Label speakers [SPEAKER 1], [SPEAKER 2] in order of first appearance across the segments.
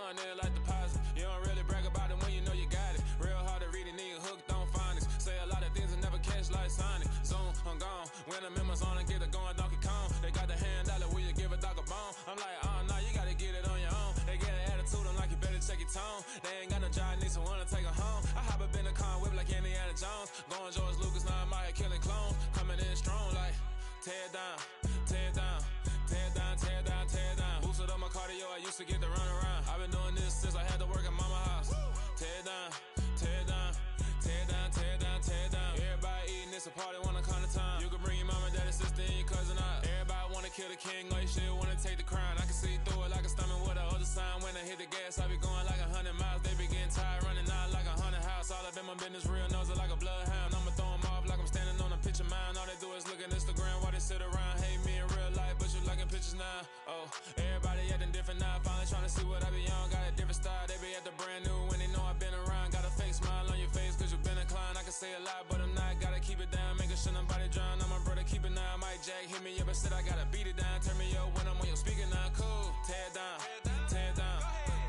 [SPEAKER 1] fun, they like deposit. You don't really brag about it when you know you got it. Real hard to read it, nigga hooked on phonics. Say a lot of things and never catch like Sonic. Zoom, I'm gone. When the members on and get it going, Donkey Kong. They got the hand dollar, will you give a dog a bone? I'm like, nah, you gotta get it on your own. They get an attitude, I'm like, you better check your tone. They ain't got no job, need someone to take her home. I hop up in the car, whip like Indiana Jones. Going George Lucas, now I'm out here killing clones. Coming in strong like, tear down, tear down, tear down, tear down, tear down. Boosted up my cardio, I used to get to run around. I've been doing this since I had to work at mama house. Tear down, tear down, tear down, tear down, tear down. Everybody eating, it's a party, wanna come to time. You can bring your mama, daddy, sister, and your cousin out. Everybody wanna kill the king, like shit, wanna take the crown. I can see through it like a stomach with a other sign. When I hit the gas, I be going like 100 miles. They be getting tired, running out like 100 house. All up in my business, real nose like a bloodhound. I'ma throw them off like I'm standing on a picture mound. All they do is look at Instagram while they sit around. Hate me in real life, but you liking pictures now. Oh, everybody acting different now. Finally trying to see what I be on. Got a different style, they be at the brand new when they know I've been around. Got a fake smile on your face cause you been inclined. I can say a lot, but I'm not. Gotta keep it down, making sure nobody drown. I'm my brother, keep it now. Mike Jack hit me up and said I gotta beat it down. Turn me up when I'm on your speaker now. Cool, tear down, tear down,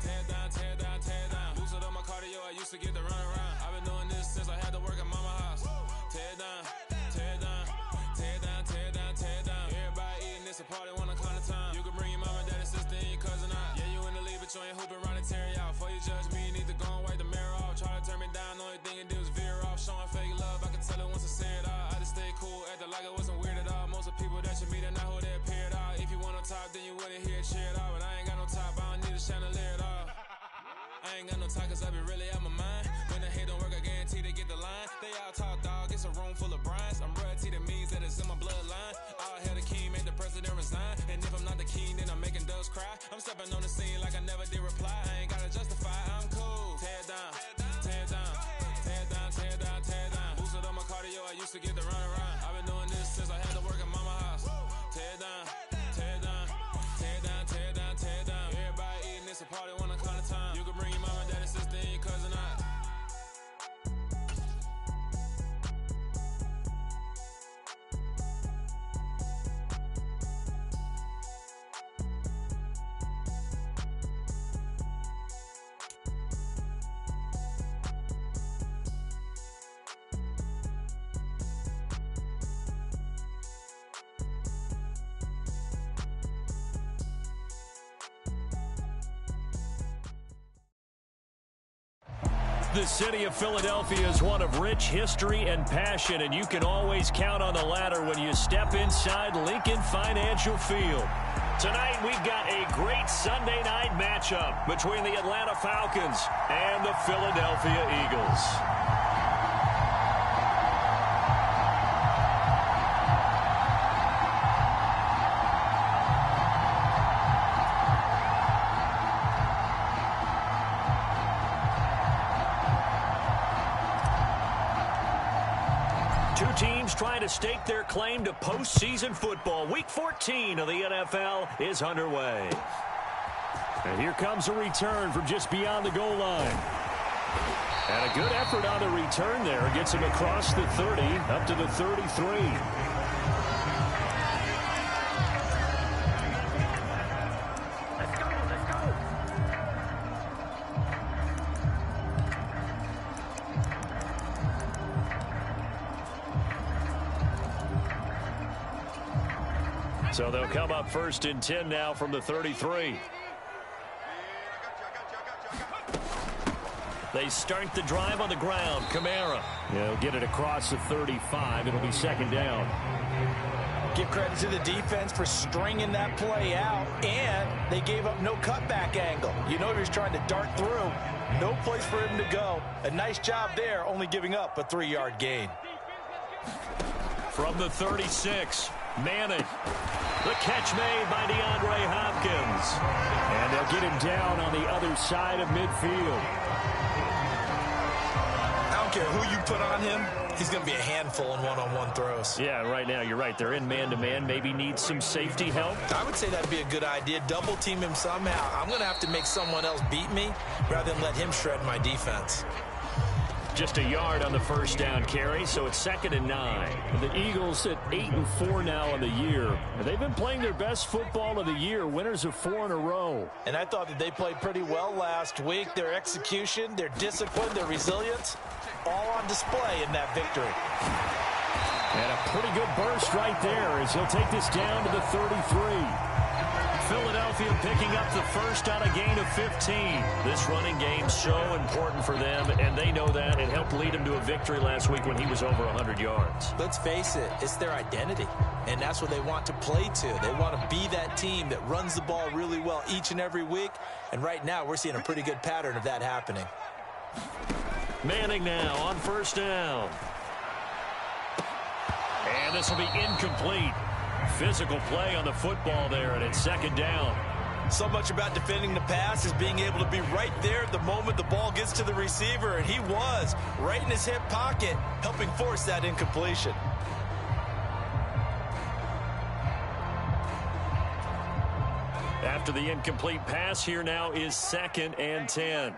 [SPEAKER 1] tear down, tear down, tear down. Boosted up my cardio, I used to get to run around. I've been doing this since I had to work at mama house. Tear down, tear down, tear down, tear down, tear down. Everybody eating, it's a party, wanna come to time. You can bring your mama, daddy, sister, and your cousin out. Yeah, you in the lead, but you ain't hooping around and tear you out. Before you judge me, you need to go and wipe the mirror off. Try to turn me down, only thing you do is veer off. Showing fake love, I can tell it once I say it all. I just stay cool, acting like it wasn't weird at all. Most of the people that you meet are not who they appear at all. If you want on top, then you wouldn't hear it cheer at all. But I ain't got no top, I don't need a chandelier at all. I ain't got no time cause I be really out my mind. When the hate don't work, I guarantee they get the line. They all talk dog, it's a room full of brines. I'm royalty, that means that it's in my bloodline. All hail the king, make the president resign. And if I'm not the king, then I'm making doves cry. I'm stepping on the scene like I never did reply. I ain't gotta justify, I'm cool. Tear down, tear down, tear down, tear down, tear down. Boosted up my cardio, I used to get to run around. I've been doing this since I had to work at mama house. Tear down, tear down, tear down, tear down, tear down. Everybody eating, it's a party, wanna come to time. You can bring your mama, daddy, sister, and your cousin out.
[SPEAKER 2] The city of Philadelphia is one of rich history and passion, and you can always count on the latter when you step inside Lincoln Financial Field. Tonight, we've got a great Sunday night matchup between the Atlanta Falcons and the Philadelphia Eagles. Two teams trying to stake their claim to postseason football. Week 14 of the NFL is underway. And here comes a return from just beyond the goal line. And a good effort on the return there. Gets him across the 30, up to the 33. So they'll come up first and 10 now from the 33. They start the drive on the ground. Kamara. He'll get it across the 35. It'll be second down.
[SPEAKER 3] Give credit to the defense for stringing that play out, and they gave up no cutback angle. You know he was trying to dart through. No place for him to go. A nice job there, only giving up a 3-yard gain.
[SPEAKER 2] From the 36, Manning. The catch made by DeAndre Hopkins. And they'll get him down on the other side of midfield.
[SPEAKER 3] I don't care who you put on him, he's going to be a handful in one-on-one throws.
[SPEAKER 2] Yeah, right now you're right. They're in man-to-man. Maybe need some safety help.
[SPEAKER 3] I would say that'd be a good idea. Double team him somehow. I'm going to have to make someone else beat me rather than let him shred my defense.
[SPEAKER 2] Just a yard on the first down carry, so it's 2nd and 9.
[SPEAKER 4] The Eagles at 8-4 now in the year. They've been playing their best football of the year, winners of 4 in a row.
[SPEAKER 3] And I thought that they played pretty well last week. Their execution, their discipline, their resilience, all on display in that victory.
[SPEAKER 4] And a pretty good burst right there as he'll take this down to the 33.
[SPEAKER 2] Philadelphia picking up the first on a gain of 15. This running game so important for them, and they know that. It helped lead them to a victory last week when he was over 100 yards.
[SPEAKER 3] Let's face it, it's their identity, and that's what they want to play to. They want to be that team that runs the ball really well each and every week, and right now we're seeing a pretty good pattern of that happening.
[SPEAKER 2] Manning now on first down. And this will be incomplete. Physical play on the football there, and it's 2nd down.
[SPEAKER 3] So much about defending the pass is being able to be right there at the moment the ball gets to the receiver, and he was right in his hip pocket, helping force that incompletion.
[SPEAKER 2] After the incomplete pass, here now is 2nd and 10.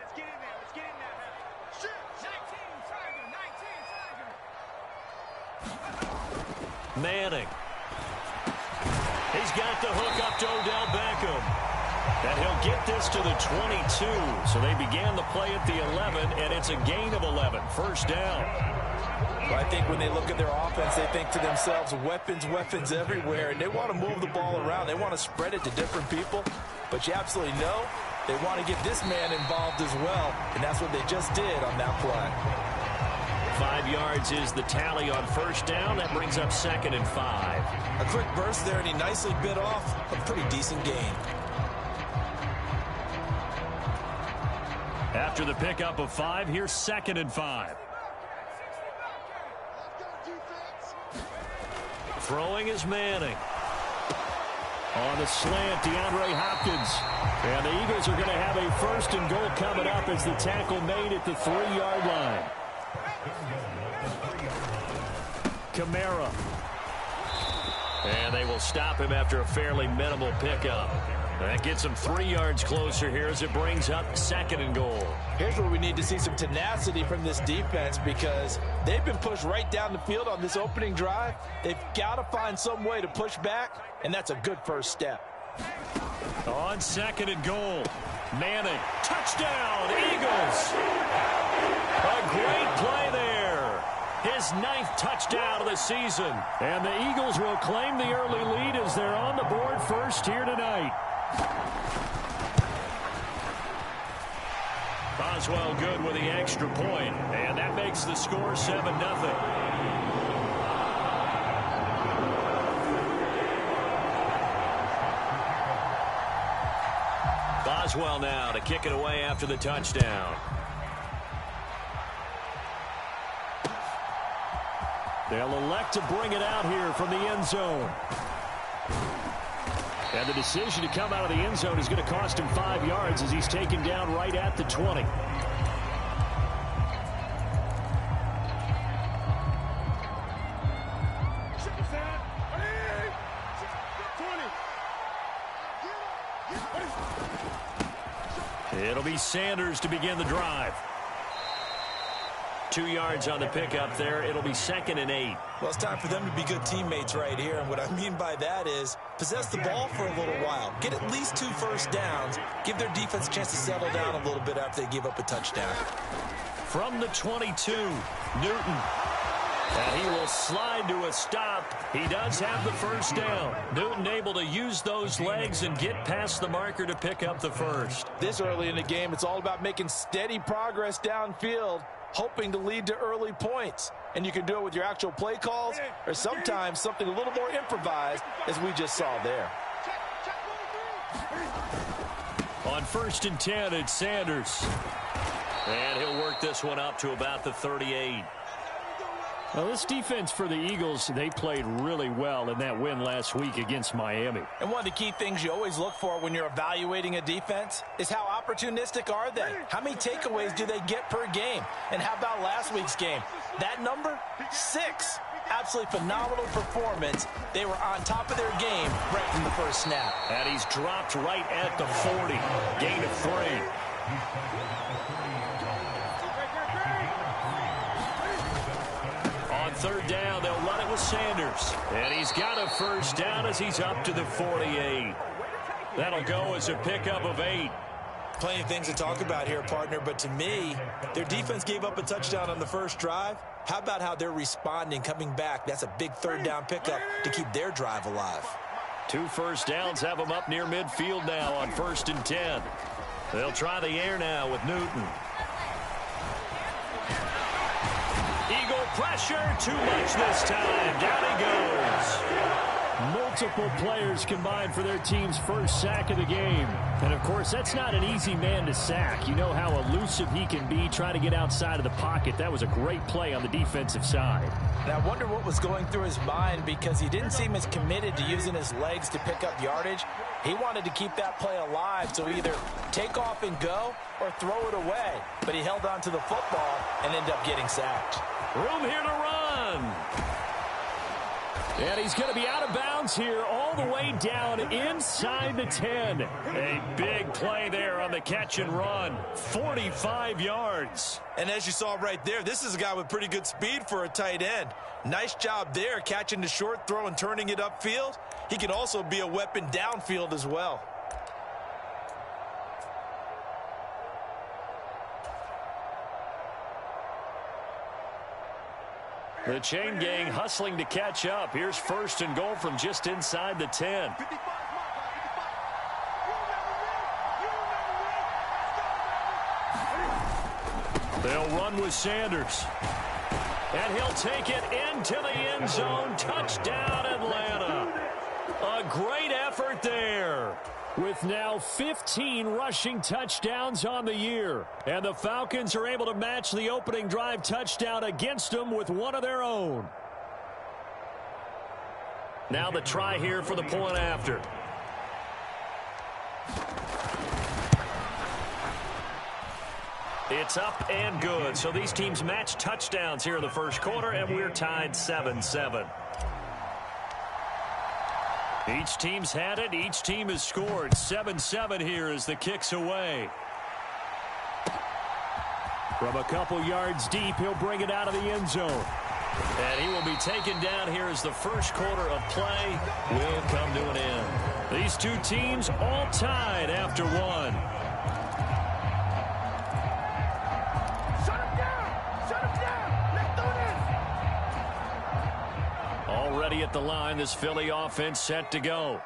[SPEAKER 2] Manning. He's got the hook up to Odell Beckham. And he'll get this to the 22. So they began the play at the 11, and it's a gain of 11. First down.
[SPEAKER 3] Well, I think when they look at their offense, they think to themselves, weapons, weapons everywhere. And they want to move the ball around. They want to spread it to different people. But you absolutely know they want to get this man involved as well. And that's what they just did on that play.
[SPEAKER 2] 5 yards is the tally on first down. That brings up 2nd and 5.
[SPEAKER 3] A quick burst there, and he nicely bit off a pretty decent gain.
[SPEAKER 2] After the pickup of 5, here's 2nd and 5. Throwing is Manning. On the slant, DeAndre Hopkins. And the Eagles are going to have a 1st and goal coming up as the tackle made at the 3-yard line. Kamara. And they will stop him after a fairly minimal pickup. That gets him 3 yards closer here as it brings up 2nd and goal.
[SPEAKER 3] Here's where we need to see some tenacity from this defense because they've been pushed right down the field on this opening drive. They've got to find some way to push back, and that's a good first step.
[SPEAKER 2] On 2nd and goal, Manning. Touchdown, Eagles. A great play there. His 9th touchdown of the season. And the Eagles will claim the early lead as they're on the board first here tonight. Boswell good with the extra point, and that makes the score 7-0. Boswell now to kick it away after the touchdown. They'll elect to bring it out here from the end zone. And the decision to come out of the end zone is going to cost him 5 yards as he's taken down right at the 20. It'll be Sanders to begin the drive. 2 yards on the pickup there. It'll be 2nd and 8.
[SPEAKER 3] Well, it's time for them to be good teammates right here. And what I mean by that is possess the ball for a little while. Get at least 2 first downs. Give their defense a chance to settle down a little bit after they give up a touchdown.
[SPEAKER 2] From the 22, Newton. And he will slide to a stop. He does have the first down. Newton able to use those legs and get past the marker to pick up the first.
[SPEAKER 3] This early in the game, it's all about making steady progress downfield, hoping to lead to early points. And you can do it with your actual play calls or sometimes something a little more improvised, as we just saw there.
[SPEAKER 2] On 1st and 10, it's Sanders. And he'll work this one up to about the 38.
[SPEAKER 4] Well, this defense for the Eagles, they played really well in that win last week against Miami.
[SPEAKER 3] And one of the key things you always look for when you're evaluating a defense is how opportunistic are they? How many takeaways do they get per game? And how about last week's game? That number, 6. Absolutely phenomenal performance. They were on top of their game right from the first snap.
[SPEAKER 2] And he's dropped right at the 40. Gain of 3. On third down, they'll run it with Sanders. And he's got a first down as he's up to the 48. That'll go as a pickup of 8.
[SPEAKER 3] Plenty of things to talk about here, partner, but to me, their defense gave up a touchdown on the first drive. How about how they're responding, coming back? That's a big third down pickup to keep their drive alive.
[SPEAKER 2] 2 first downs have them up near midfield now on 1st and 10. They'll try the air now with Newton. Eagle pressure, too much this time. Down he goes.
[SPEAKER 4] Multiple players combined for their team's first sack of the game. And, of course, that's not an easy man to sack. You know how elusive he can be trying to get outside of the pocket. That was a great play on the defensive side.
[SPEAKER 3] And I wonder what was going through his mind, because he didn't seem as committed to using his legs to pick up yardage. He wanted to keep that play alive, so either take off and go or throw it away. But he held on to the football and ended up getting sacked.
[SPEAKER 2] Room here to run.
[SPEAKER 4] And he's going to be out of bounds here all the way down inside the 10.
[SPEAKER 2] A big play there on the catch and run. 45 yards.
[SPEAKER 3] And as you saw right there, this is a guy with pretty good speed for a tight end. Nice job there, catching the short throw and turning it upfield. He can also be a weapon downfield as well.
[SPEAKER 2] The chain gang hustling to catch up. Here's 1st and goal from just inside the 10. They'll run with Sanders. And he'll take it into the end zone. Touchdown, Atlanta. A great effort there.
[SPEAKER 4] With now 15 rushing touchdowns on the year. And the Falcons are able to match the opening drive touchdown against them with one of their own.
[SPEAKER 2] Now the try here for the point after. It's up and good. So these teams match touchdowns here in the first quarter, and we're tied 7-7. Each team's had it. Each team has scored. 7-7 here as the kick's away.
[SPEAKER 4] From a couple yards deep, he'll bring it out of the end zone.
[SPEAKER 2] And he will be taken down here as the first quarter of play will come to an end. These two teams all tied after one.
[SPEAKER 5] Shut him down! Shut him down! Let's do this!
[SPEAKER 2] Already at the line, this Philly offense set to go.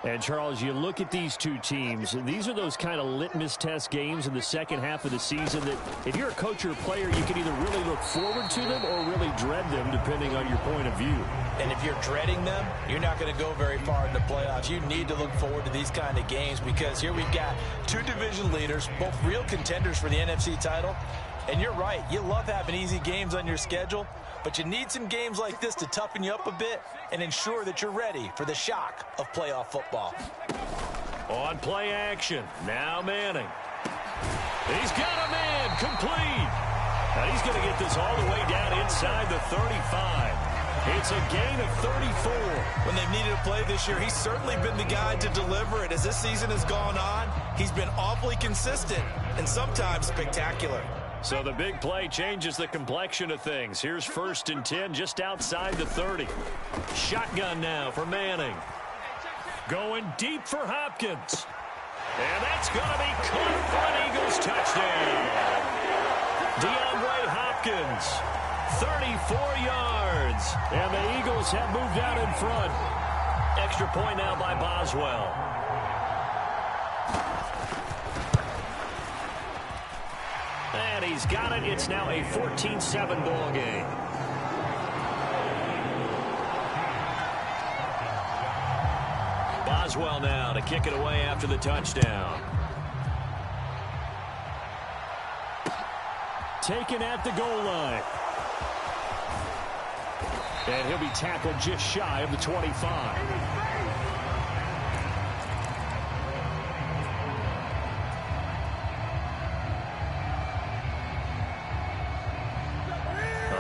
[SPEAKER 4] And, Charles, you look at these two teams, and these are those kind of litmus test games in the second half of the season that if you're a coach or a player, you can either really look forward to them or really dread them, depending on your point of view.
[SPEAKER 3] And if you're dreading them, you're not going to go very far in the playoffs. You need to look forward to these kind of games because here we've got two division leaders, both real contenders for the NFC title. And you're right, you love having easy games on your schedule, but you need some games like this to toughen you up a bit and ensure that you're ready for the shock of playoff football.
[SPEAKER 2] On play action, now Manning. He's got a man, complete. And he's going to get this all the way down inside the 35. It's a gain of 34.
[SPEAKER 3] When they've needed a play this year, he's certainly been the guy to deliver it. As this season has gone on, he's been awfully consistent and sometimes spectacular.
[SPEAKER 2] So the big play changes the complexion of things. Here's 1st and 10 just outside the 30. Shotgun now for Manning. Going deep for Hopkins. And that's going to be caught for an Eagles touchdown. DeAndre Hopkins, 34 yards.
[SPEAKER 4] And the Eagles have moved out in front.
[SPEAKER 2] Extra point now by Boswell. And he's got it. It's now a 14-7 ball game. Boswell now to kick it away after the touchdown.
[SPEAKER 4] Taken at the goal line. And he'll be tackled just shy of the 25.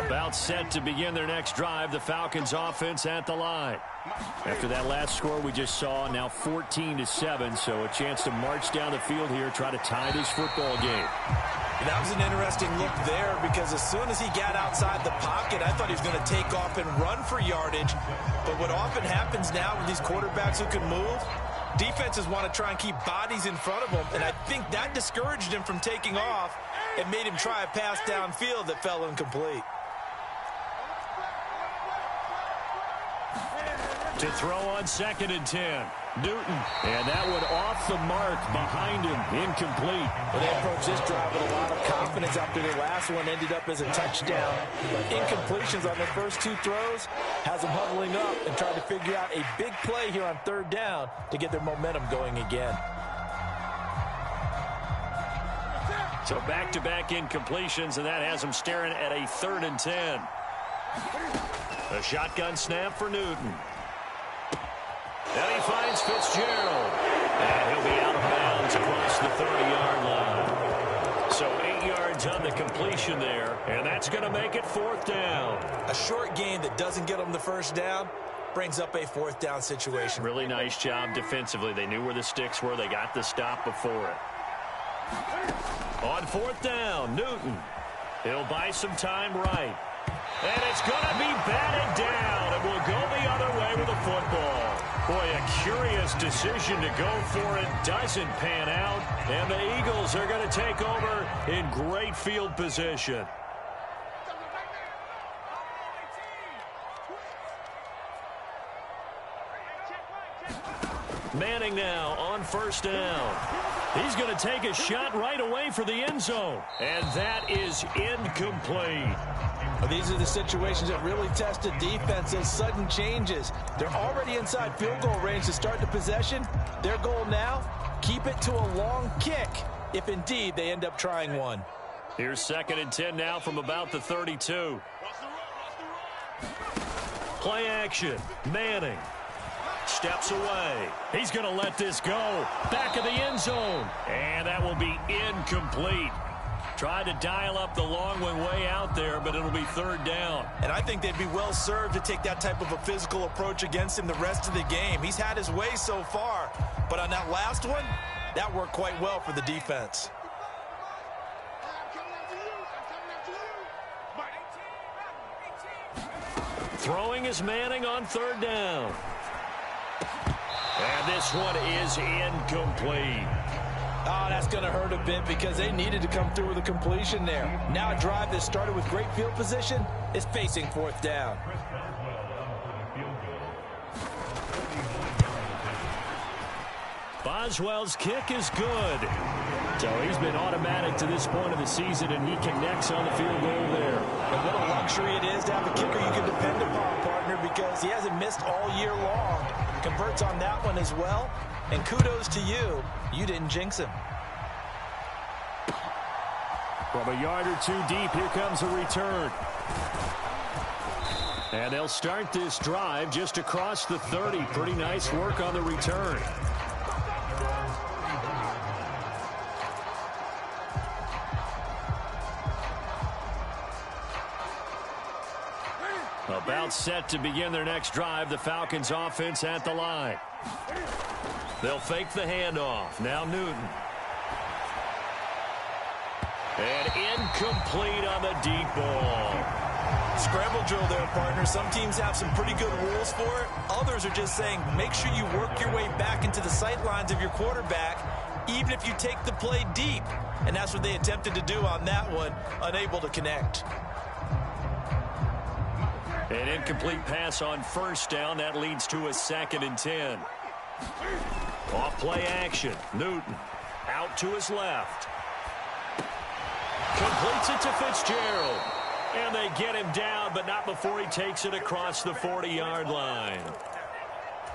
[SPEAKER 2] About set to begin their next drive, the Falcons offense at the line.
[SPEAKER 4] After that last score we just saw, now 14-7, so a chance to march down the field here, try to tie this football game.
[SPEAKER 3] That was an interesting look there because as soon as he got outside the pocket, I thought he was going to take off and run for yardage. But what often happens now with these quarterbacks who can move, defenses want to try and keep bodies in front of them, and I think that discouraged him from taking off and made him try a pass downfield that fell incomplete.
[SPEAKER 4] To throw on 2nd and 10. Newton, and that one off the mark behind him, incomplete.
[SPEAKER 3] Well, they approached this drive with a lot of confidence after the last one ended up as a touchdown. But incompletions on their first 2 throws has them huddling up and trying to figure out a big play here on 3rd down to get their momentum going again.
[SPEAKER 4] So back-to-back incompletions, and that has them staring at a 3rd and 10. A shotgun snap for Newton. And he finds Fitzgerald. And he'll be out of bounds across the 30-yard line. So 8 yards on the completion there, and that's going to make it 4th down.
[SPEAKER 3] A short gain that doesn't get them the 1st down brings up a 4th down situation.
[SPEAKER 4] Really nice job defensively. They knew where the sticks were. They got the stop before it. On 4th down, Newton. He'll buy some time right. And it's going to be batted down, and will go the other way with the football. Boy, a curious decision to go for it. Doesn't pan out, and the Eagles are going to take over in great field position. Manning now on 1st down. He's going to take a shot right away for the end zone, and that is incomplete.
[SPEAKER 3] Well, these are the situations that really test a defense, those sudden changes. They're already inside field goal range to start the possession. Their goal now, keep it to a long kick, if indeed they end up trying one.
[SPEAKER 4] Here's 2nd and 10 now from about the 32. Play action. Manning steps away. He's going to let this go. Back of the end zone. And that will be incomplete. Tried to dial up the long one way out there, but it'll be 3rd down.
[SPEAKER 3] And I think they'd be well served to take that type of a physical approach against him the rest of the game. He's had his way so far, but on that last one, that worked quite well for the defense.
[SPEAKER 4] Throwing is Manning on 3rd down. And this one is incomplete.
[SPEAKER 3] Oh, that's going to hurt a bit because they needed to come through with a completion there. Now a drive that started with great field position is facing 4th down.
[SPEAKER 4] Boswell's kick is good. So he's been automatic to this point of the season, and he connects on the field goal there.
[SPEAKER 3] And what a luxury it is to have a kicker you can depend upon, partner, because he hasn't missed all year long. Converts on that one as well. And kudos to you. You didn't jinx him.
[SPEAKER 4] From a yard or 2 deep, here comes a return. And they'll start this drive just across the 30. Pretty nice work on the return. About set to begin their next drive. The Falcons offense at the line. They'll fake the handoff. Now Newton. And incomplete on the deep ball.
[SPEAKER 3] Scramble drill there, partner. Some teams have some pretty good rules for it. Others are just saying make sure you work your way back into the sight lines of your quarterback, even if you take the play deep. And that's what they attempted to do on that one, unable to connect.
[SPEAKER 4] An incomplete pass on 1st down. That leads to a 2nd and 10. Off play action. Newton out to his left. Completes it to Fitzgerald. And they get him down, but not before he takes it across the 40-yard line.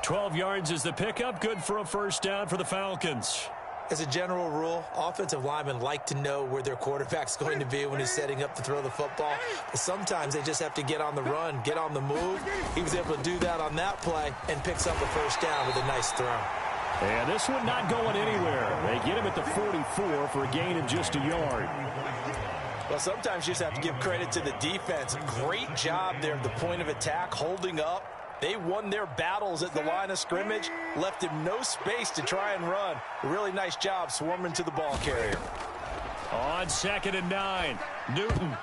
[SPEAKER 4] 12 yards is the pickup. Good for a 1st down for the Falcons.
[SPEAKER 3] As a general rule, offensive linemen like to know where their quarterback's going to be when he's setting up to throw the football. But sometimes they just have to get on the run, get on the move. He was able to do that on that play and picks up a 1st down with a nice throw.
[SPEAKER 4] And this one not going anywhere. They get him at the 44 for a gain of just a yard.
[SPEAKER 3] Well, sometimes you just have to give credit to the defense. Great job there at the point of attack, holding up, They won their battles at the line of scrimmage, left him no space to try and run. A really nice job swarming to the ball carrier.
[SPEAKER 4] On 2nd and 9, Newton.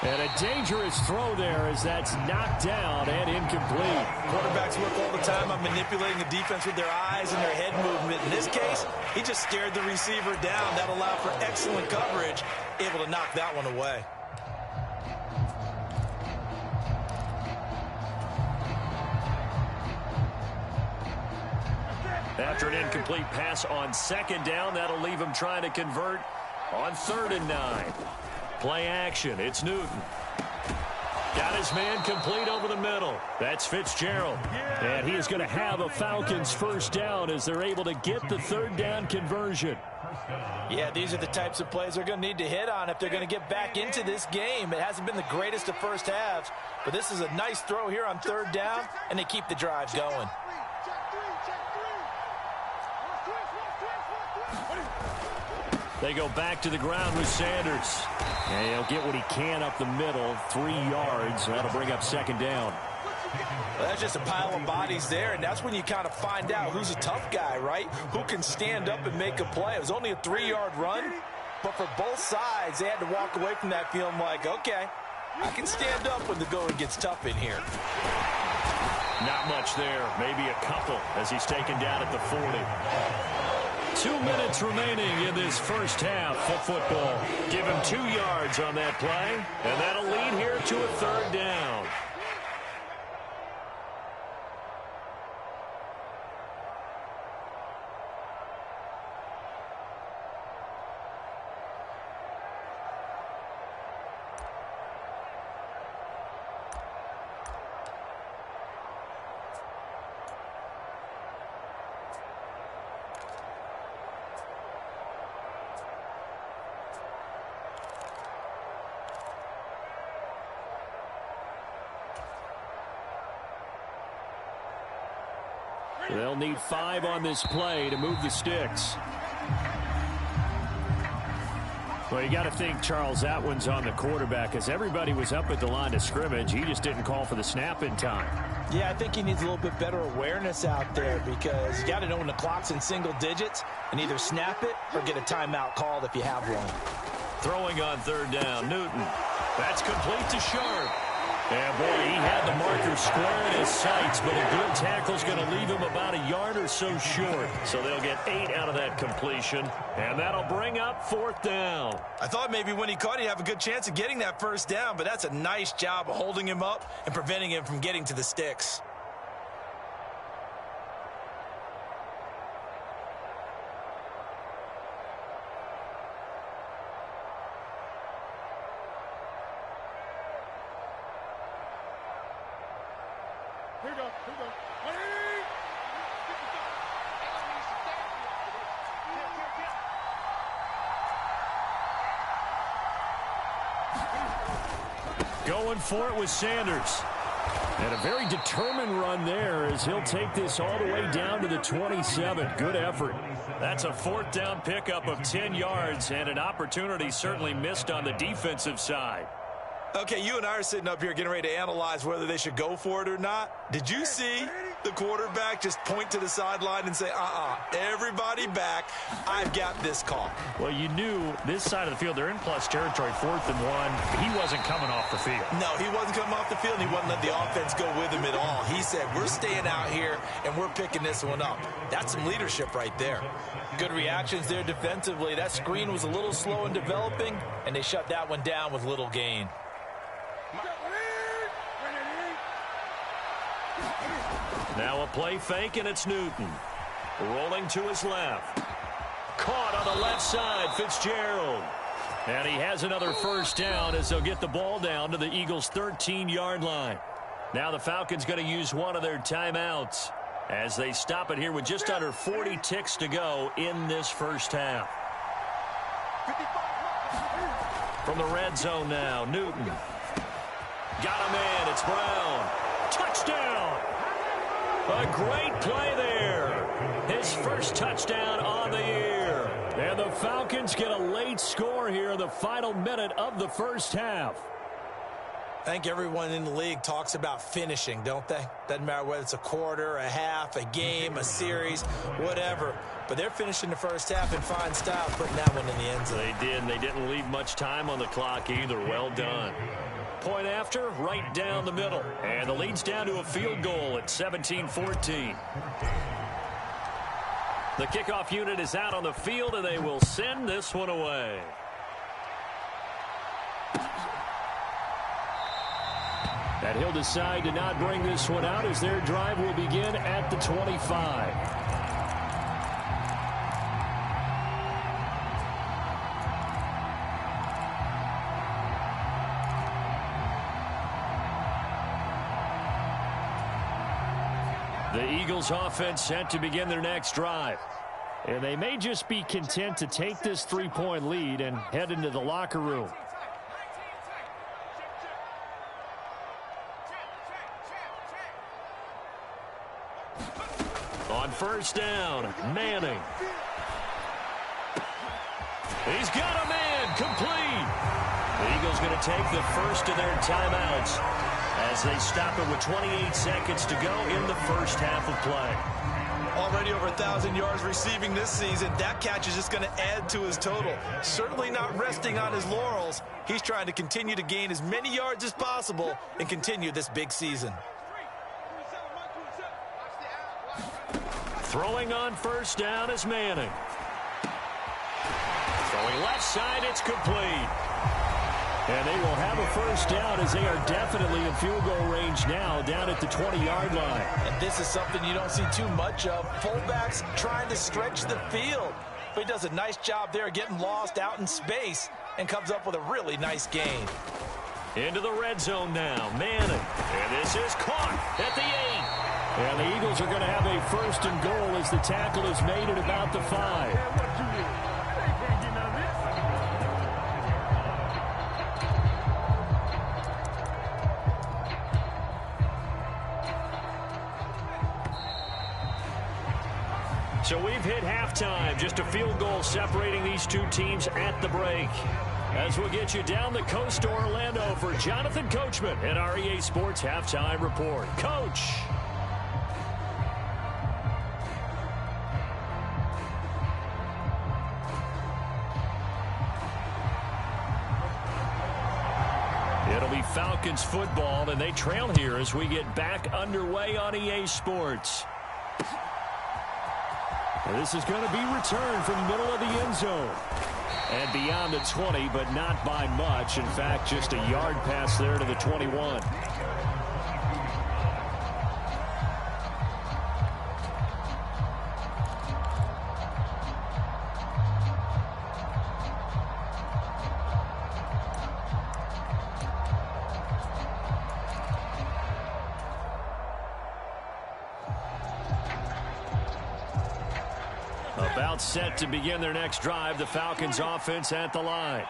[SPEAKER 4] And a dangerous throw there as that's knocked down and incomplete.
[SPEAKER 3] Quarterbacks work all the time on manipulating the defense with their eyes and their head movement. In this case, he just stared the receiver down. That allowed for excellent coverage, able to knock that one away.
[SPEAKER 4] After an incomplete pass on 2nd down, that'll leave him trying to convert on 3rd and 9. Play action. It's Newton. Got his man complete over the middle. That's Fitzgerald. And he is going to have a Falcons first down as they're able to get the 3rd down conversion.
[SPEAKER 3] Yeah, these are the types of plays they're going to need to hit on if they're going to get back into this game. It hasn't been the greatest of first halves, but this is a nice throw here on 3rd down, and they keep the drives going.
[SPEAKER 4] They go back to the ground with Sanders. And he'll get what he can up the middle, 3 yards. That'll bring up 2nd down.
[SPEAKER 3] Well, that's just a pile of bodies there, and that's when you kind of find out who's a tough guy, right? Who can stand up and make a play. It was only a 3-yard run, but for both sides, they had to walk away from that feeling like, okay, I can stand up when the going gets tough in here.
[SPEAKER 4] Not much there, maybe a couple as he's taken down at the 40. 2 minutes remaining in this first half of football. Give him 2 yards on that play, and that'll lead here to a 3rd down. They'll need 5 on this play to move the sticks. Well, you got to think, Charles, that one's on the quarterback as everybody was up at the line of scrimmage. He just didn't call for the snap in time.
[SPEAKER 3] Yeah, I think he needs a little bit better awareness out there because you got to know when the clock's in single digits and either snap it or get a timeout called if you have one.
[SPEAKER 4] Throwing on 3rd down, Newton. That's complete to Sharp. Yeah, boy, he had the marker square in his sights, but a good tackle's going to leave him about a yard or so short. So they'll get 8 out of that completion, and that'll bring up 4th down.
[SPEAKER 3] I thought maybe when he caught, he'd have a good chance of getting that first down, but that's a nice job of holding him up and preventing him from getting to the sticks.
[SPEAKER 4] Going for it with Sanders. And a very determined run there as he'll take this all the way down to the 27. Good effort. That's a 4th down pickup of 10 yards and an opportunity certainly missed on the defensive side.
[SPEAKER 3] Okay, you and I are sitting up here getting ready to analyze whether they should go for it or not. Did you see the quarterback just point to the sideline and say, everybody back, I've got this call?
[SPEAKER 4] Well, you knew this side of the field, they're in plus territory, 4th and 1. He wasn't coming off the field.
[SPEAKER 3] No, he wasn't coming off the field. He wasn't letting the offense go with him at all. He said, we're staying out here, and we're picking this one up. That's some leadership right there. Good reactions there defensively. That screen was a little slow in developing, and they shut that one down with little gain.
[SPEAKER 4] Now a play fake, and it's Newton. Rolling to his left. Caught on the left side, Fitzgerald. And he has another first down as they'll get the ball down to the Eagles' 13-yard line. Now the Falcons going to use one of their timeouts as they stop it here with just under 40 ticks to go in this first half. From the red zone now, Newton. Got him in. It's Brown. Touchdown. A great play there. His first touchdown on the year. And the Falcons get a late score here in the final minute of the first half.
[SPEAKER 3] I think everyone in the league talks about finishing, don't they? Doesn't matter whether it's a quarter, a half, a game, a series, whatever. But they're finishing the first half in fine style, putting that one in the end zone.
[SPEAKER 2] They did, and they didn't leave much time on the clock either. Well done. Point after, right down the middle. And the lead's down to a field goal at 17-14. The kickoff unit is out on the field, and they will send this one away. And he'll decide to not bring this one out as their drive will begin at the 25. The Eagles offense set to begin their next drive. And they may just be content to take this 3-point lead and head into the locker room. On first down, Manning. He's got a man complete. The Eagles going to take the first of their timeouts as they stop it with 28 seconds to go in the first half of play.
[SPEAKER 3] Already over 1,000 yards receiving this season. That catch is just going to add to his total. Certainly not resting on his laurels. He's trying to continue to gain as many yards as possible and continue this big season.
[SPEAKER 2] Throwing on first down is Manning. Throwing left side, it's complete. And they will have a first down as they are definitely in field goal range now down at the 20-yard line.
[SPEAKER 3] And this is something you don't see too much of. Fullbacks trying to stretch the field. But he does a nice job there getting lost out in space and comes up with a really nice gain.
[SPEAKER 2] Into the red zone now, Manning. And this is caught at the 8. And the Eagles are going to have a first and goal as the tackle is made at about the 5. So we've hit halftime. Just a field goal separating these two teams at the break. As we'll get you down the coast to Orlando for Jonathan Coachman at our EA Sports Halftime Report. Coach. It'll be Falcons football, and they trail here as we get back underway on EA Sports. And this is going to be returned from the middle of the end zone. And beyond the 20, but not by much. In fact, just a yard pass there to the 21. About set to begin their next drive, the Falcons offense at the line.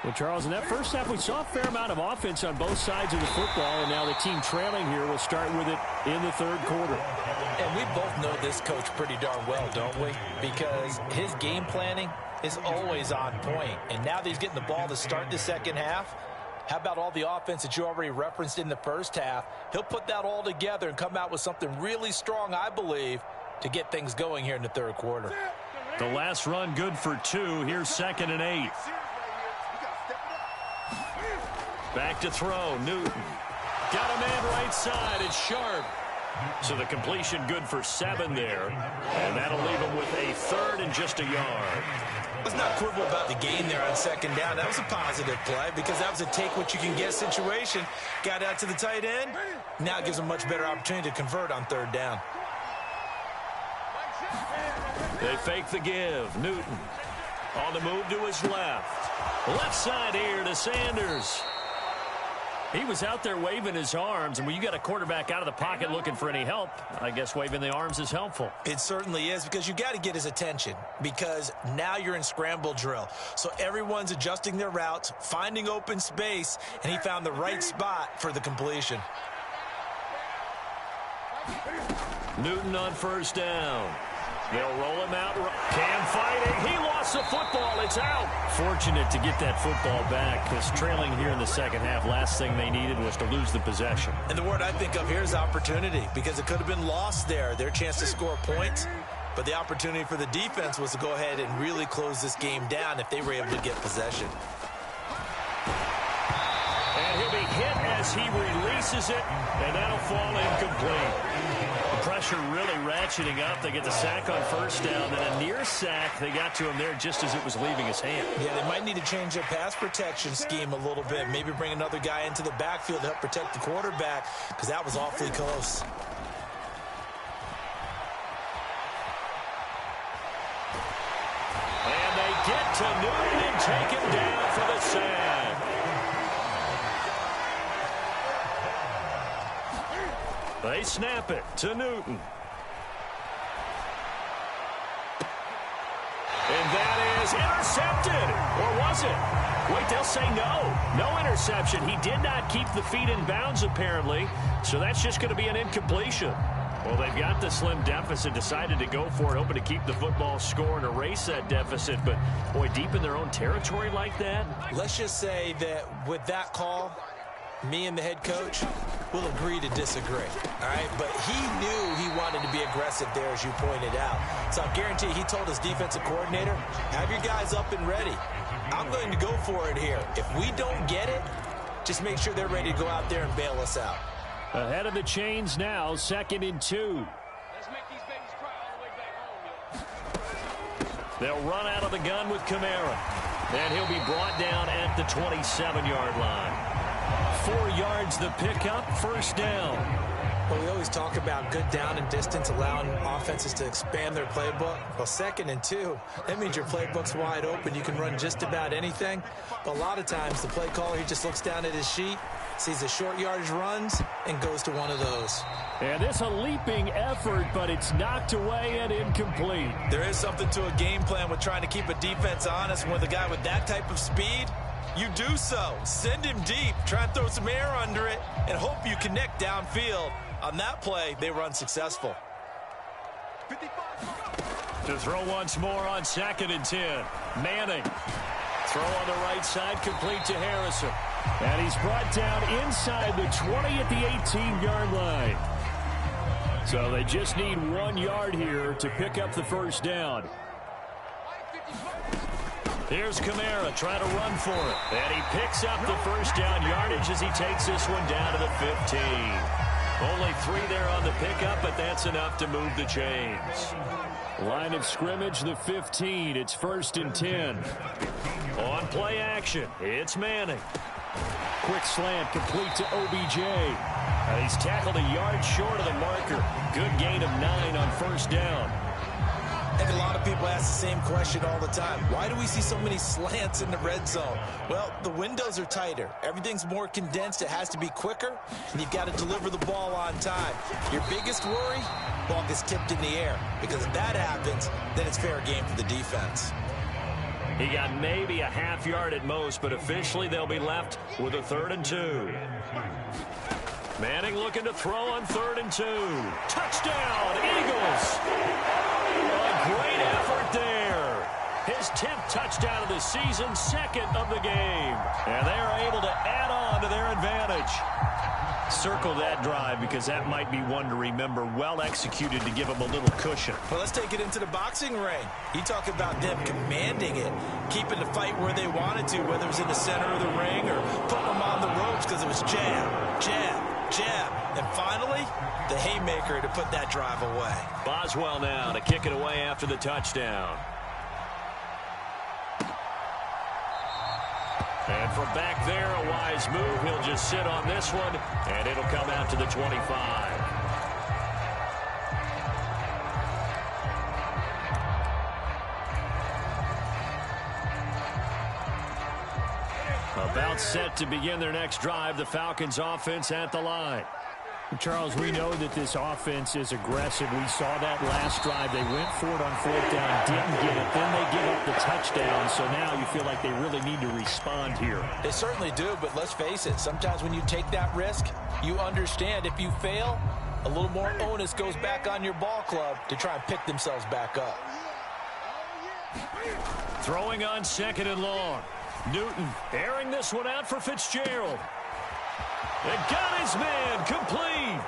[SPEAKER 4] Well, Charles, in that first half, we saw a fair amount of offense on both sides of the football, and now the team trailing here will start with it in the third quarter.
[SPEAKER 3] And we both know this coach pretty darn well, don't we? Because his game planning is always on point. And now that he's getting the ball to start the second half, how about all the offense that you already referenced in the first half? He'll put that all together and come out with something really strong, I believe, to get things going here in the third quarter.
[SPEAKER 2] The last run good for 2. Here's 2nd and 8. Back to throw. Newton. Got a man right side. It's Sharp. So the completion good for 7 there. And that'll leave him with a 3rd and just a yard.
[SPEAKER 3] Let's not quibble about the gain there on 2nd down. That was a positive play because that was a take-what-you-can-get situation. Got out to the tight end. Now it gives him a much better opportunity to convert on 3rd down.
[SPEAKER 2] They fake the give. Newton on the move to his left. Left side here to Sanders. He was out there waving his arms, and when you got a quarterback out of the pocket looking for any help, I guess waving the arms is helpful.
[SPEAKER 3] It certainly is, because you got to get his attention, because now you're in scramble drill. So everyone's adjusting their routes, finding open space, and he found the right spot for the completion.
[SPEAKER 2] Newton on first down. They'll roll him out. Cam fighting. He lost the football it's out.
[SPEAKER 4] Fortunate to get that football back, because trailing here in the second half, last thing they needed was to lose the possession.
[SPEAKER 3] And the word I think of here is opportunity, because it could have been lost there, their chance to score points. But the opportunity for the defense was to go ahead and really close this game down if they were able to get possession.
[SPEAKER 2] And he'll be hit as he releases it, and that'll fall incomplete. The pressure really ratcheting up. They get the sack on first down, then a near sack. They got to him there just as it was leaving his hand.
[SPEAKER 3] Yeah, they might need to change their pass protection scheme a little bit. Maybe bring another guy into the backfield to help protect the quarterback, because that was awfully close.
[SPEAKER 2] And they get to Newton and take him down for the sack. They snap it to Newton. And that is intercepted. Or was it? Wait, they'll say no. No interception. He did not keep the feet in bounds, apparently. So that's just going to be an incompletion. Well, they've got the slim deficit, decided to go for it, hoping to keep the football score and erase that deficit. But, boy, deep in their own territory like that?
[SPEAKER 3] Let's just say that with that call, me and the head coach will agree to disagree, all right? But he knew he wanted to be aggressive there, as you pointed out. So I guarantee he told his defensive coordinator, have your guys up and ready. I'm going to go for it here. If we don't get it, just make sure they're ready to go out there and bail us out.
[SPEAKER 4] Ahead of the chains now, 2nd and 2.
[SPEAKER 5] Let's make these babies cry all the way back home, yo.
[SPEAKER 2] They'll run out of the gun with Kamara. And he'll be brought down at the 27-yard line. 4 yards the pickup, first down.
[SPEAKER 3] Well, we always talk about good down and distance, allowing offenses to expand their playbook. Well, 2nd and 2, that means your playbook's wide open. You can run just about anything. But a lot of times, the play caller, he just looks down at his sheet, sees the short yardage runs, and goes to one of those.
[SPEAKER 4] And it's a leaping effort, but it's knocked away and incomplete.
[SPEAKER 3] There is something to a game plan with trying to keep a defense honest. And with a guy with that type of speed, you do so. Send him deep. Try and throw some air under it and hope you connect downfield. On that play, they were unsuccessful.
[SPEAKER 2] To throw once more on 2nd and 10. Manning. Throw on the right side, complete to Harrison.
[SPEAKER 4] And he's brought down inside the 20 at the 18-yard line. So they just need 1 yard here to pick up the first down.
[SPEAKER 2] Here's Kamara trying to run for it. And he picks up the first down yardage as he takes this one down to the 15. Only 3 there on the pickup, but that's enough to move the chains.
[SPEAKER 4] Line of scrimmage, the 15. It's 1st and 10.
[SPEAKER 2] On play action, it's Manning.
[SPEAKER 4] Quick slant complete to OBJ. And he's tackled a yard short of the marker. Good gain of 9 on first down.
[SPEAKER 3] I think a lot of people ask the same question all the time. Why do we see so many slants in the red zone? Well, the windows are tighter. Everything's more condensed. It has to be quicker, and you've got to deliver the ball on time. Your biggest worry, ball gets tipped in the air, because if that happens, then it's fair game for the defense.
[SPEAKER 2] He got maybe a half yard at most, but officially they'll be left with a 3rd and 2. Manning looking to throw on 3rd and 2. Touchdown, Eagles! A great effort there. His 10th touchdown of the season, 2nd of the game. And they are able to add on to their advantage. Circle that drive, because that might be one to remember. Well executed to give them a little cushion.
[SPEAKER 3] Well, let's take it into the boxing ring. You talk about them commanding it, keeping the fight where they wanted to, whether it was in the center of the ring or putting them on the ropes, because it was jab, jab, jab. And finally, the haymaker to put that drive away.
[SPEAKER 2] Boswell now to kick it away after the touchdown. And from back there, a wise move. He'll just sit on this one, and it'll come out to the 25. About set to begin their next drive, the Falcons offense at the line.
[SPEAKER 4] Charles, we know that this offense is aggressive. We saw that last drive. They went for it on 4th down, didn't get it. Then they give up the touchdown. So now you feel like they really need to respond here.
[SPEAKER 3] They certainly do, but let's face it. Sometimes when you take that risk, you understand if you fail, a little more onus goes back on your ball club to try and pick themselves back up.
[SPEAKER 2] Throwing on 2nd and long. Newton airing this one out for Fitzgerald. And got his man complete.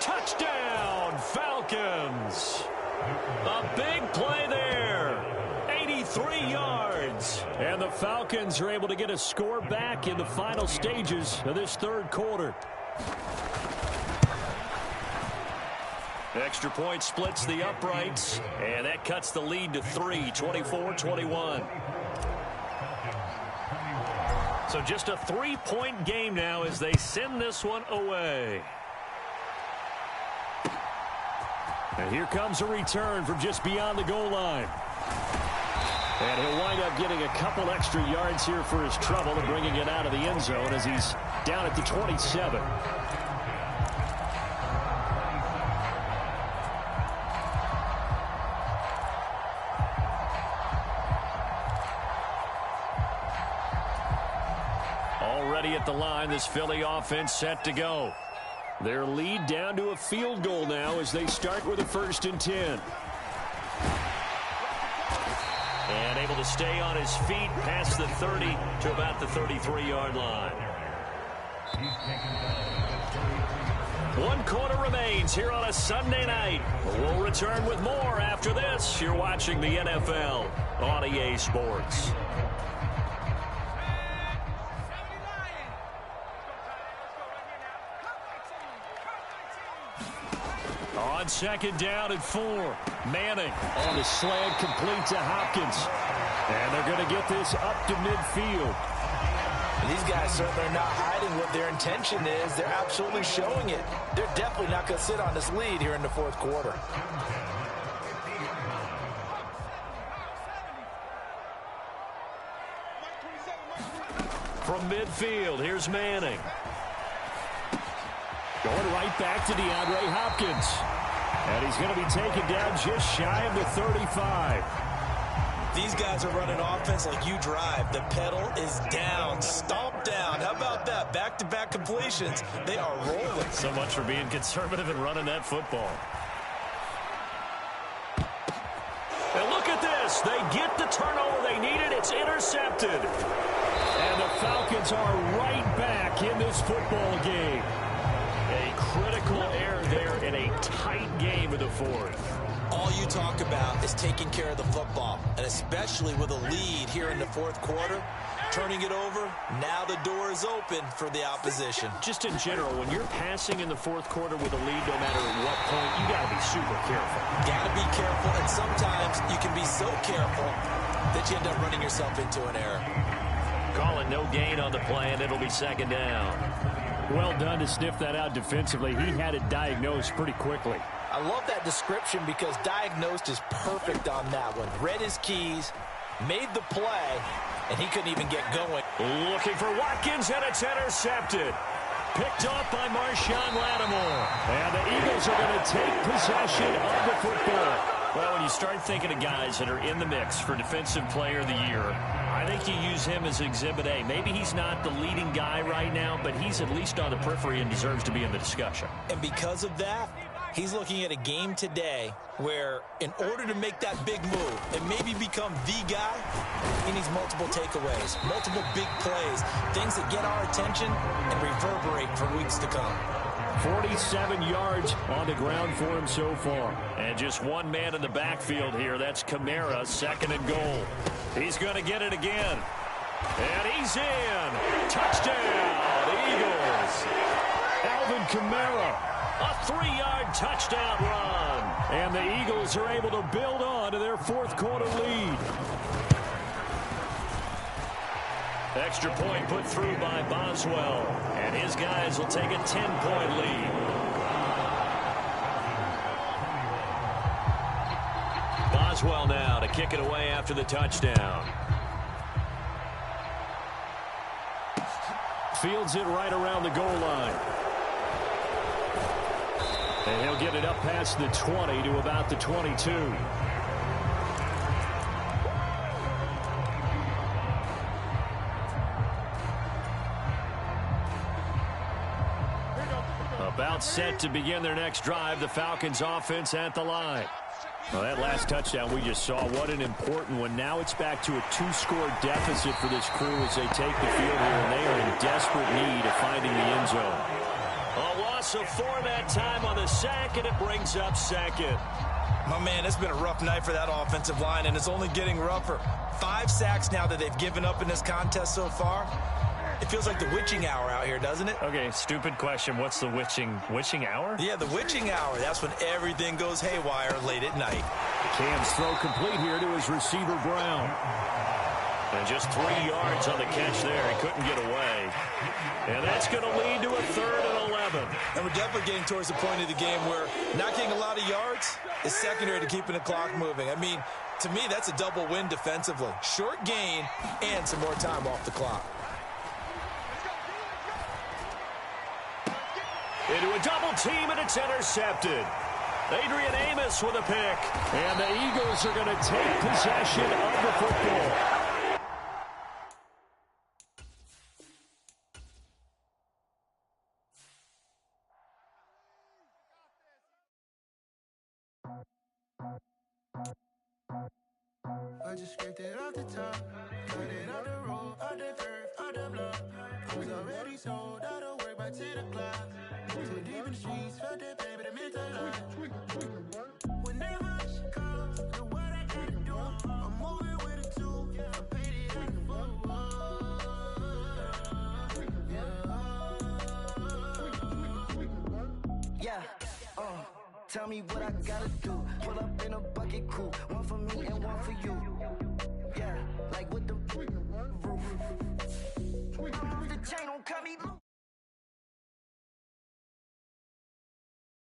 [SPEAKER 2] Touchdown, Falcons. A big play there. 83 yards. And the Falcons are able to get a score back in the final stages of this third quarter. Extra point splits the uprights, and that cuts the lead to 3, 24-21. So just a 3-point game now as they send this one away. And here comes a return from just beyond the goal line. And he'll wind up getting a couple extra yards here for his trouble and bringing it out of the end zone as he's down at the 27. Already at the line, this Philly offense set to go. Their lead down to a field goal now as they start with a 1st and 10. And able to stay on his feet past the 30 to about the 33-yard line. 1 quarter remains here on a Sunday night. We'll return with more after this. You're watching the NFL on EA Sports. On 2nd down and 4. Manning on the slant, complete to Hopkins. And they're going to get this up to midfield.
[SPEAKER 3] And these guys certainly are not hiding what their intention is. They're absolutely showing it. They're definitely not going to sit on this lead here in the 4th quarter.
[SPEAKER 2] From midfield, here's Manning. Going right back to DeAndre Hopkins. And he's going to be taken down just shy of the 35.
[SPEAKER 3] These guys are running offense like you drive. The pedal is down, stomp down. How about that? Back-to-back completions. They are rolling.
[SPEAKER 2] So much for being conservative and running that football. And look at this. They get the turnover they needed. It's intercepted. And the Falcons are right back in this football game. A critical error there in a tight game of the 4th.
[SPEAKER 3] All you talk about is taking care of the football, and especially with a lead here in the 4th quarter, turning it over, now the door is open for the opposition.
[SPEAKER 2] Just in general, when you're passing in the 4th quarter with a lead, no matter at what point, you got to be super careful.
[SPEAKER 3] Got to be careful, and sometimes you can be so careful that you end up running yourself into an error.
[SPEAKER 2] Call it no gain on the play, and it'll be 2nd down.
[SPEAKER 4] Well done to sniff that out defensively. He had it diagnosed pretty quickly.
[SPEAKER 3] I love that description because diagnosed is perfect on that one. Read his keys, made the play, and he couldn't even get going.
[SPEAKER 2] Looking for Watkins, and it's intercepted. Picked off by Marshawn Lattimore. And the Eagles are going to take possession of the football. Well, when you start thinking of guys that are in the mix for Defensive Player of the Year, I think you use him as Exhibit A. Maybe he's not the leading guy right now, but he's at least on the periphery and deserves to be in the discussion.
[SPEAKER 3] And because of that, he's looking at a game today where in order to make that big move and maybe become the guy, he needs multiple takeaways, multiple big plays, things that get our attention and reverberate for weeks to come.
[SPEAKER 2] 47 yards on the ground for him so far. And just one man in the backfield here. That's Kamara, 2nd and goal. He's going to get it again. And he's in. Touchdown, Eagles. Alvin Kamara, a 3-yard touchdown run. And the Eagles are able to build on to their 4th quarter lead. Extra point put through by Boswell. And his guys will take a 10-point lead. Boswell now to kick it away after the touchdown. Fields it right around the goal line. And he'll get it up past the 20 to about the 22. About set to begin their next drive. The Falcons offense at the line.
[SPEAKER 4] Well, that last touchdown we just saw, what an important one. Now it's back to a 2-score deficit for this crew as they take the field here, and they are in desperate need of finding the end zone.
[SPEAKER 2] A loss of 4 that time on the sack, and it brings up second.
[SPEAKER 3] My man, it's been a rough night for that offensive line, and it's only getting rougher. 5 sacks now that they've given up in this contest so far. It feels like the witching hour out here, doesn't it?
[SPEAKER 4] Okay, stupid question. What's the witching hour?
[SPEAKER 3] Yeah, the witching hour. That's when everything goes haywire late at night.
[SPEAKER 4] Cam's throw complete here to his receiver, Brown.
[SPEAKER 2] And just 3 yards on the catch there. He couldn't get away. And that's going to lead to a 3rd and 11.
[SPEAKER 3] And we're definitely getting towards the point of the game where not getting a lot of yards is secondary to keeping the clock moving. I mean, to me, that's a double win defensively. Short gain and some more time off the clock.
[SPEAKER 2] Into a double team, and it's intercepted. Adrian Amos with a pick.
[SPEAKER 4] And the Eagles are going to take possession of the football.
[SPEAKER 5] I just scraped it off the top, got it out the road, out the turf, out the block. I was already sold, out of work by 10 o'clock. Too deep in the streets, felt that pain, but it meant a lot. Whenever she calls, know what I gotta do. I'm moving with a tool, I paid it like a fool. Yeah, tell me what I gotta do.